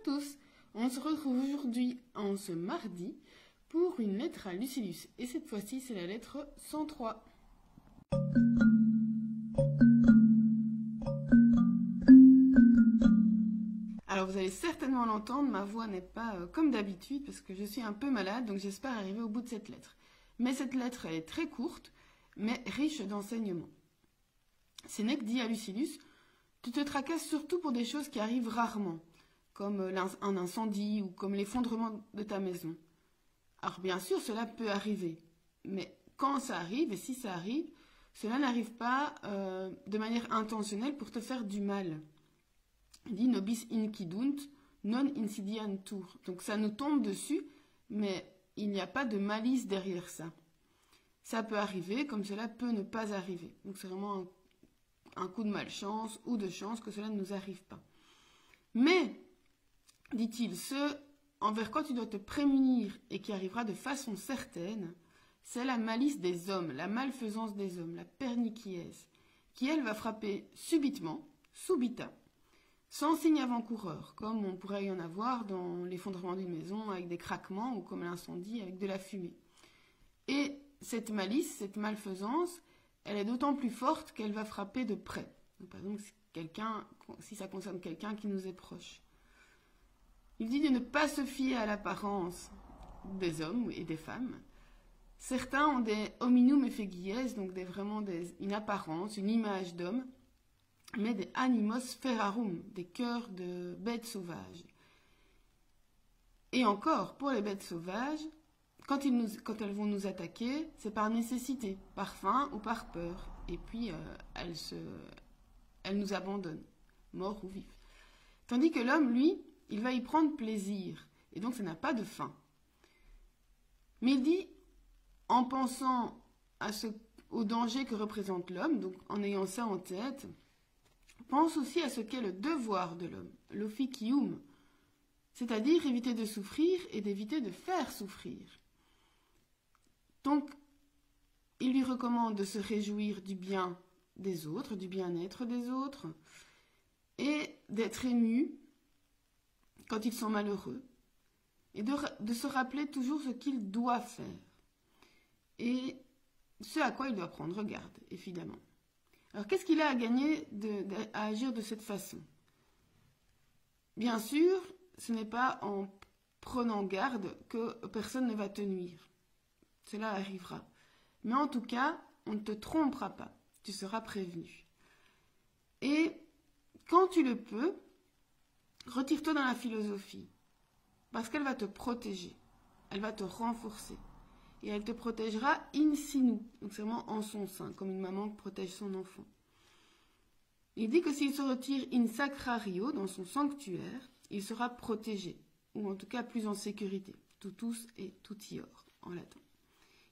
tous, on se retrouve aujourd'hui en ce mardi pour une lettre à Lucilius et cette fois-ci c'est la lettre 103. Alors vous allez certainement l'entendre, ma voix n'est pas comme d'habitude parce que je suis un peu malade, donc j'espère arriver au bout de cette lettre. Mais cette lettre elle est très courte mais riche d'enseignements. Sénèque dit à Lucilius: tu te tracasses surtout pour des choses qui arrivent rarement, comme un incendie ou comme l'effondrement de ta maison. Alors bien sûr, cela peut arriver, mais quand ça arrive, et si ça arrive, cela n'arrive pas de manière intentionnelle pour te faire du mal. Il dit nobis incidunt, non insidiantur. Donc ça nous tombe dessus, mais il n'y a pas de malice derrière ça. Ça peut arriver, comme cela peut ne pas arriver. Donc c'est vraiment un coup de malchance ou de chance que cela ne nous arrive pas. Mais, dit-il, ce envers quoi tu dois te prémunir et qui arrivera de façon certaine, c'est la malice des hommes, la malfaisance des hommes, la perniquièse, qui elle va frapper subitement, subita, sans signe avant-coureur, comme on pourrait y en avoir dans l'effondrement d'une maison avec des craquements ou comme l'incendie avec de la fumée. Et cette malice, cette malfaisance, elle est d'autant plus forte qu'elle va frapper de près. Donc, par exemple, si ça concerne quelqu'un qui nous est proche. Il dit de ne pas se fier à l'apparence des hommes et des femmes. Certains ont des hominum effigies, donc une apparence, une image d'homme, mais des animos ferarum, des cœurs de bêtes sauvages. Et encore, pour les bêtes sauvages, quand elles vont nous attaquer, c'est par nécessité, par faim ou par peur. Et puis, elles nous abandonnent, morts ou vifs. Tandis que l'homme, lui, il va y prendre plaisir. Et donc, ça n'a pas de fin. Mais il dit, en pensant au danger que représente l'homme, donc en ayant ça en tête, pense aussi à ce qu'est le devoir de l'homme, l'officium, c'est-à-dire éviter de souffrir et d'éviter de faire souffrir. Donc, il lui recommande de se réjouir du bien des autres, du bien-être des autres, et d'être ému quand ils sont malheureux, et de se rappeler toujours ce qu'il doit faire, et ce à quoi il doit prendre garde, évidemment. Alors, qu'est-ce qu'il a à gagner à agir de cette façon? Bien sûr, ce n'est pas en prenant garde que personne ne va te nuire. Cela arrivera. Mais en tout cas, on ne te trompera pas. Tu seras prévenu. Et quand tu le peux, retire-toi dans la philosophie. Parce qu'elle va te protéger. Elle va te renforcer. Et elle te protégera in sinu. Donc c'est vraiment en son sein, comme une maman protège son enfant. Il dit que s'il se retire in sacrario, dans son sanctuaire, il sera protégé. Ou en tout cas plus en sécurité. Tutus et tutior, en latin.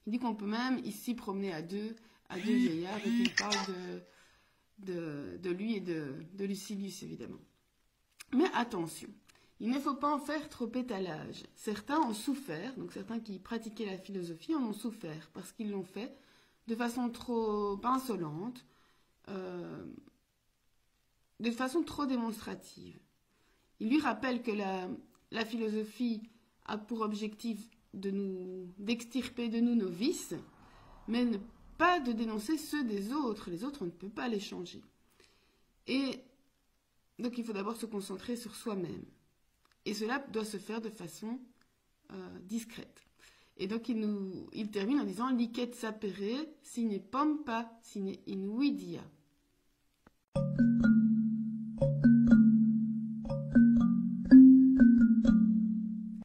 Il dit qu'on peut même ici promener à deux vieillards et qu'il parle de lui et de Lucilius, évidemment. Mais attention, il ne faut pas en faire trop étalage. Certains ont souffert, donc certains qui pratiquaient la philosophie en ont souffert parce qu'ils l'ont fait de façon trop insolente, de façon trop démonstrative. Il lui rappelle que la philosophie a pour objectif d'extirper de nous nos vices, mais pas de dénoncer ceux des autres. Les autres, on ne peut pas les changer. Et donc, il faut d'abord se concentrer sur soi-même. Et cela doit se faire de façon discrète. Et donc, il termine en disant « Licet sapere sine pompa sine invidia ».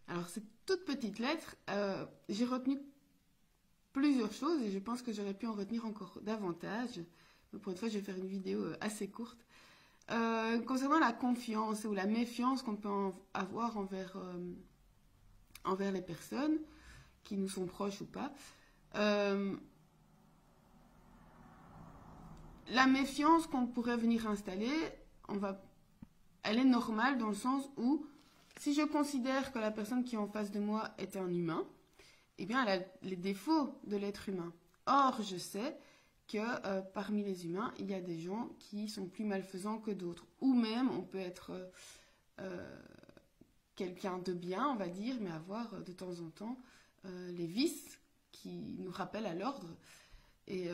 Alors, cette toute petite lettre, j'ai retenu plusieurs choses et je pense que j'aurais pu en retenir encore davantage. Mais pour une fois, je vais faire une vidéo assez courte. Concernant la confiance ou la méfiance qu'on peut avoir envers les personnes qui nous sont proches ou pas, la méfiance qu'on pourrait venir installer, elle est normale dans le sens où si je considère que la personne qui est en face de moi est un humain, eh bien elle a les défauts de l'être humain. Or, je sais que parmi les humains, il y a des gens qui sont plus malfaisants que d'autres. Ou même, on peut être quelqu'un de bien, on va dire, mais avoir de temps en temps les vices qui nous rappellent à l'ordre. Et,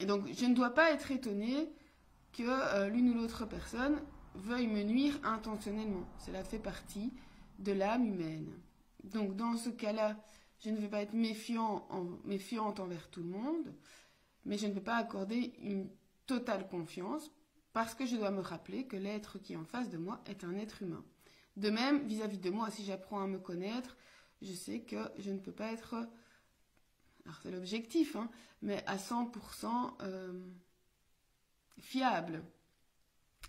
donc, je ne dois pas être étonnée que l'une ou l'autre personne veuille me nuire intentionnellement. Cela fait partie de l'âme humaine. Donc, dans ce cas-là, je ne vais pas être méfiante envers tout le monde, mais je ne vais pas accorder une totale confiance parce que je dois me rappeler que l'être qui est en face de moi est un être humain. De même, vis-à-vis de moi, si j'apprends à me connaître, je sais que je ne peux pas être, alors c'est l'objectif, hein, mais à 100% fiable.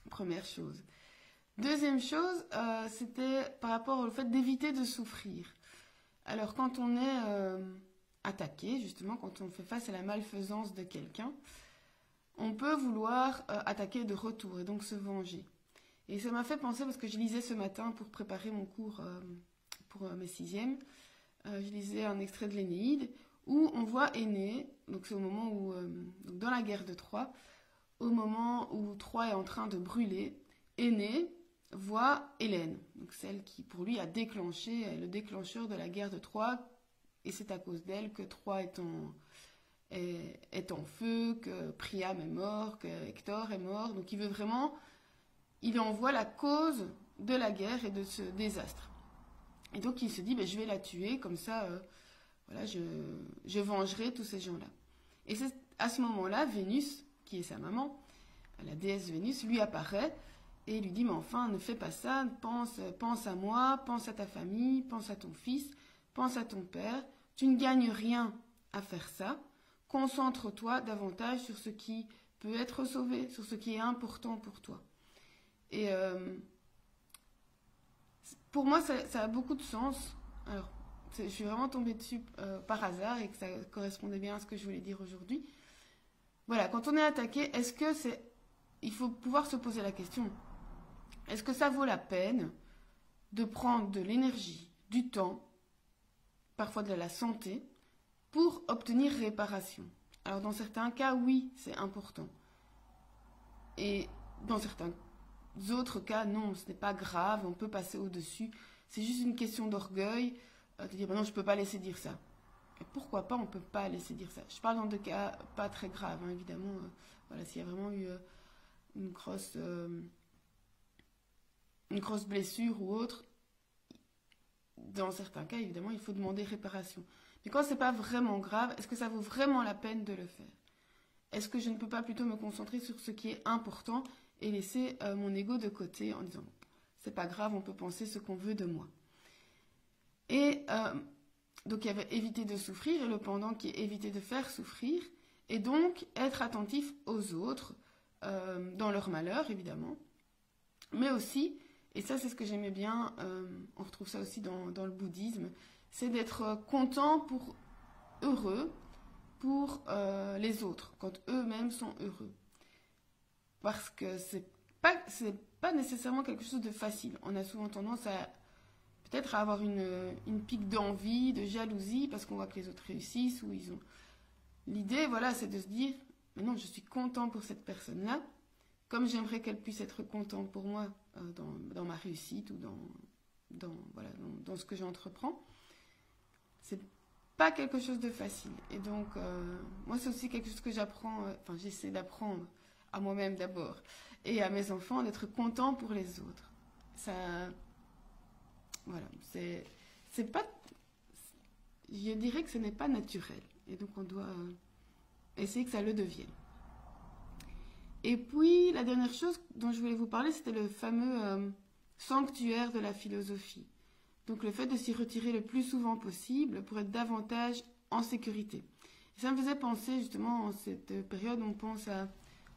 Première chose. Deuxième chose, c'était par rapport au fait d'éviter de souffrir. Alors quand on est attaqué, justement, quand on fait face à la malfaisance de quelqu'un, on peut vouloir attaquer de retour et donc se venger. Et ça m'a fait penser, parce que je lisais ce matin pour préparer mon cours pour mes sixièmes, je lisais un extrait de l'Énéide où on voit Énée, donc c'est au moment où, dans la guerre de Troie, au moment où Troie est en train de brûler, Énée voit Hélène, donc celle qui pour lui a déclenché, le déclencheur de la guerre de Troie, et c'est à cause d'elle que Troie est en feu, que Priam est mort, que Hector est mort, donc il veut vraiment, il envoie la cause de la guerre et de ce désastre. Et donc il se dit, je vais la tuer, comme ça, voilà, je vengerai tous ces gens-là. Et c'est à ce moment-là, Vénus, qui est sa maman, la déesse Vénus, lui apparaît et lui dit, mais enfin, ne fais pas ça, pense à moi, pense à ta famille, pense à ton fils, pense à ton père, tu ne gagnes rien à faire ça, concentre-toi davantage sur ce qui peut être sauvé, sur ce qui est important pour toi. Et pour moi, ça a beaucoup de sens. Alors, je suis vraiment tombée dessus par hasard et que ça correspondait bien à ce que je voulais dire aujourd'hui. Voilà, quand on est attaqué, il faut pouvoir se poser la question. Est-ce que ça vaut la peine de prendre de l'énergie, du temps, parfois de la santé, pour obtenir réparation? Alors dans certains cas, oui, c'est important. Et dans certains autres cas, non, ce n'est pas grave, on peut passer au-dessus. C'est juste une question d'orgueil, de dire, non, je ne peux pas laisser dire ça. Et pourquoi pas, on ne peut pas laisser dire ça. Je parle dans des cas pas très graves, hein, évidemment. Voilà, s'il y a vraiment eu une grosse blessure ou autre, dans certains cas, évidemment, il faut demander réparation. Mais quand c'est pas vraiment grave, est-ce que ça vaut vraiment la peine de le faire? Est-ce que je ne peux pas plutôt me concentrer sur ce qui est important et laisser mon ego de côté en disant, c'est pas grave, on peut penser ce qu'on veut de moi. Et donc il y avait éviter de souffrir et le pendant qui est éviter de faire souffrir et donc être attentif aux autres dans leur malheur évidemment, mais aussi, et ça c'est ce que j'aimais bien, on retrouve ça aussi dans le bouddhisme, c'est d'être content heureux pour les autres, quand eux-mêmes sont heureux. Parce que c'est pas nécessairement quelque chose de facile. On a souvent tendance à peut-être à avoir une pique d'envie, de jalousie, parce qu'on voit que les autres réussissent ou ils ont. L'idée, voilà, c'est de se dire, mais non, je suis content pour cette personne-là, comme j'aimerais qu'elle puisse être contente pour moi dans ma réussite ou dans ce que j'entreprends. C'est pas quelque chose de facile. Et donc, moi, c'est aussi quelque chose que j'essaie d'apprendre à moi-même d'abord, et à mes enfants, d'être content pour les autres. Ça, voilà, c'est pas, je dirais que ce n'est pas naturel, et donc on doit essayer que ça le devienne. Et puis, la dernière chose dont je voulais vous parler, c'était le fameux sanctuaire de la philosophie. Donc, le fait de s'y retirer le plus souvent possible pour être davantage en sécurité. Et ça me faisait penser, justement, en cette période où on pense à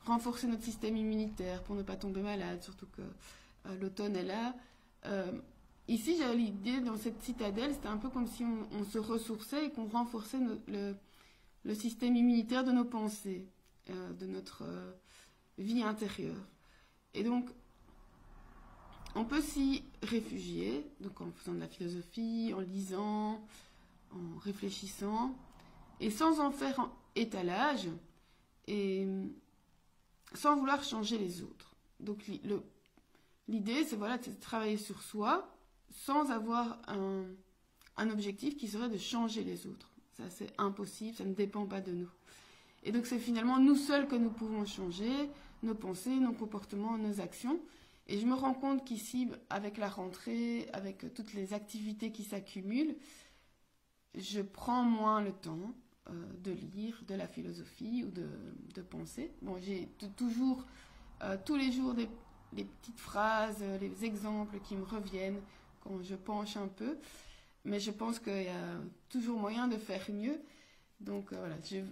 renforcer notre système immunitaire pour ne pas tomber malade, surtout que l'automne est là. Ici, j'avais l'idée, dans cette citadelle, c'était un peu comme si on se ressourçait et qu'on renforçait le système immunitaire de nos pensées, de notre vie intérieure. Et donc, on peut s'y réfugier, donc en faisant de la philosophie, en lisant, en réfléchissant, et sans en faire un étalage, et sans vouloir changer les autres. Donc L'idée, c'est voilà, de travailler sur soi sans avoir un objectif qui serait de changer les autres. Ça, c'est impossible, ça ne dépend pas de nous. Et donc, c'est finalement nous seuls que nous pouvons changer nos pensées, nos comportements, nos actions. Et je me rends compte qu'ici, avec la rentrée, avec toutes les activités qui s'accumulent, je prends moins le temps de lire de la philosophie ou de penser. Bon, j'ai toujours, tous les jours, les petites phrases, les exemples qui me reviennent quand je penche un peu. Mais je pense qu'il y a toujours moyen de faire mieux. Donc voilà, je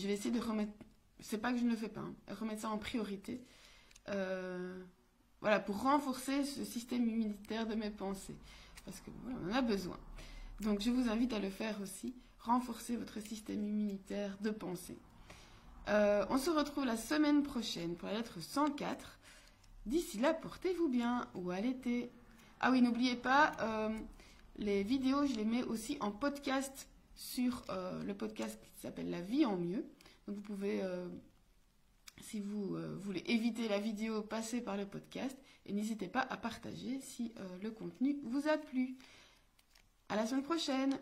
vais essayer de remettre, c'est pas que je ne le fais pas, hein, remettre ça en priorité. Voilà, pour renforcer ce système immunitaire de mes pensées. Parce que voilà, on en a besoin. Donc je vous invite à le faire aussi. Renforcer votre système immunitaire de pensée. On se retrouve la semaine prochaine pour la lettre 104. D'ici là, portez-vous bien ou à l'été. Ah oui, n'oubliez pas, les vidéos, je les mets aussi en podcast sur le podcast qui s'appelle La vie en mieux. Donc vous pouvez, si vous voulez éviter la vidéo, passer par le podcast. Et n'hésitez pas à partager si le contenu vous a plu. À la semaine prochaine!